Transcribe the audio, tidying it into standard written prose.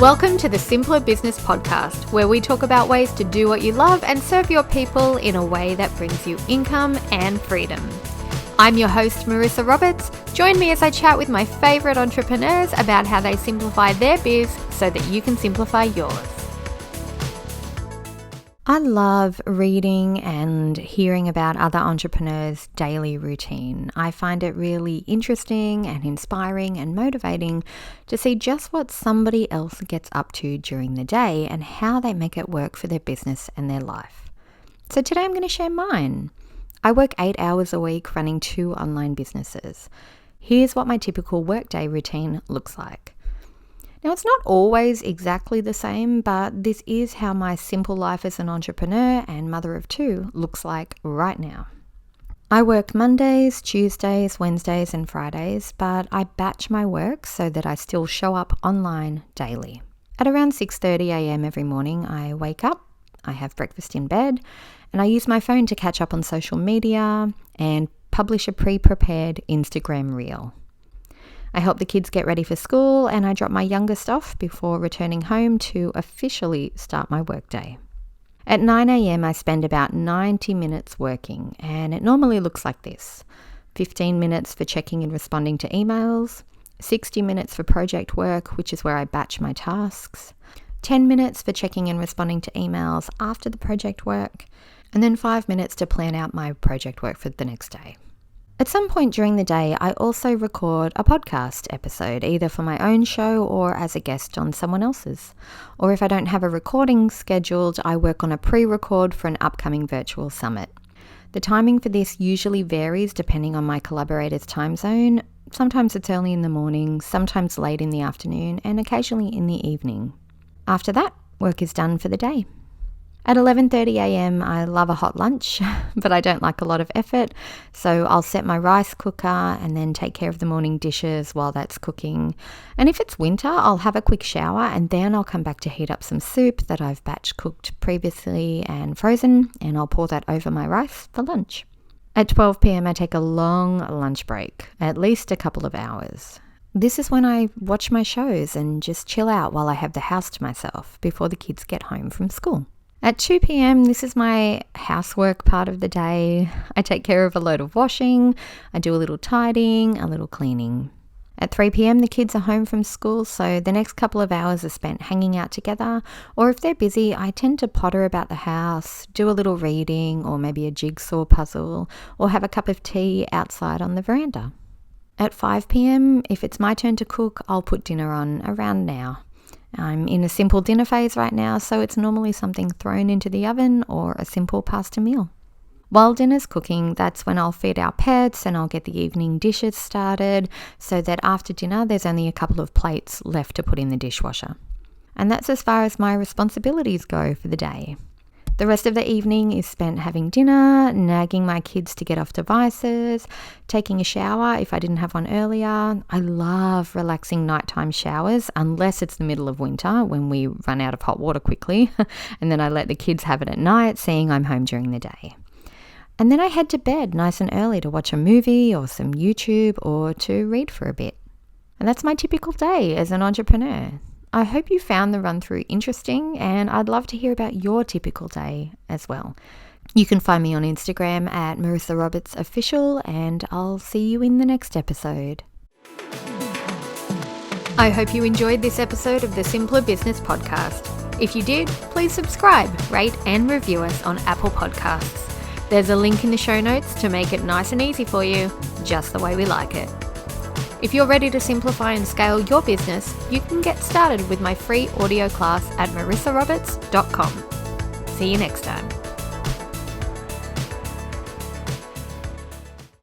Welcome to the Simpler Business Podcast, where we talk about ways to do what you love and serve your people in a way that brings you income and freedom. I'm your host, Marissa Roberts. Join me as I chat with my favourite entrepreneurs about how they simplify their biz so that you can simplify yours. I love reading and hearing about other entrepreneurs' daily routine. I find it really interesting and inspiring and motivating to see just what somebody else gets up to during the day and how they make it work for their business and their life. So today I'm going to share mine. I work 8 hours a week running 2 online businesses. Here's what my typical workday routine looks like. Now, it's not always exactly the same, but this is how my simple life as an entrepreneur and mother of 2 looks like right now. I work Mondays, Tuesdays, Wednesdays, and Fridays, but I batch my work so that I still show up online daily. At around 6:30 a.m. every morning, I wake up, I have breakfast in bed, and I use my phone to catch up on social media and publish a pre-prepared Instagram reel. I help the kids get ready for school and I drop my youngest off before returning home to officially start my workday. At 9 a.m. I spend about 90 minutes working, and it normally looks like this: 15 minutes for checking and responding to emails, 60 minutes for project work, which is where I batch my tasks, 10 minutes for checking and responding to emails after the project work, and then 5 minutes to plan out my project work for the next day. At some point during the day, I also record a podcast episode, either for my own show or as a guest on someone else's. Or if I don't have a recording scheduled, I work on a pre-record for an upcoming virtual summit. The timing for this usually varies depending on my collaborator's time zone. Sometimes it's early in the morning, sometimes late in the afternoon, and occasionally in the evening. After that, work is done for the day. At 11:30 a.m, I love a hot lunch, but I don't like a lot of effort, so I'll set my rice cooker and then take care of the morning dishes while that's cooking. And if it's winter, I'll have a quick shower and then I'll come back to heat up some soup that I've batch cooked previously and frozen, and I'll pour that over my rice for lunch. At 12 p.m, I take a long lunch break, at least a couple of hours. This is when I watch my shows and just chill out while I have the house to myself before the kids get home from school. At 2 p.m, this is my housework part of the day. I take care of a load of washing, I do a little tidying, a little cleaning. At 3 p.m, the kids are home from school, so the next couple of hours are spent hanging out together, or if they're busy, I tend to potter about the house, do a little reading, or maybe a jigsaw puzzle, or have a cup of tea outside on the veranda. At 5 p.m, if it's my turn to cook, I'll put dinner on around now. I'm in a simple dinner phase right now, so it's normally something thrown into the oven or a simple pasta meal. While dinner's cooking, that's when I'll feed our pets and I'll get the evening dishes started so that after dinner there's only a couple of plates left to put in the dishwasher. And that's as far as my responsibilities go for the day. The rest of the evening is spent having dinner, nagging my kids to get off devices, taking a shower if I didn't have one earlier. I love relaxing nighttime showers, unless it's the middle of winter when we run out of hot water quickly, and then I let the kids have it at night, seeing I'm home during the day. And then I head to bed nice and early to watch a movie or some YouTube or to read for a bit. And that's my typical day as an entrepreneur. I hope you found the run-through interesting, and I'd love to hear about your typical day as well. You can find me on Instagram at Marissa Roberts Official, and I'll see you in the next episode. I hope you enjoyed this episode of the Simpler Business Podcast. If you did, please subscribe, rate and review us on Apple Podcasts. There's a link in the show notes to make it nice and easy for you, just the way we like it. If you're ready to simplify and scale your business, you can get started with my free audio class at marissaroberts.com. See you next time.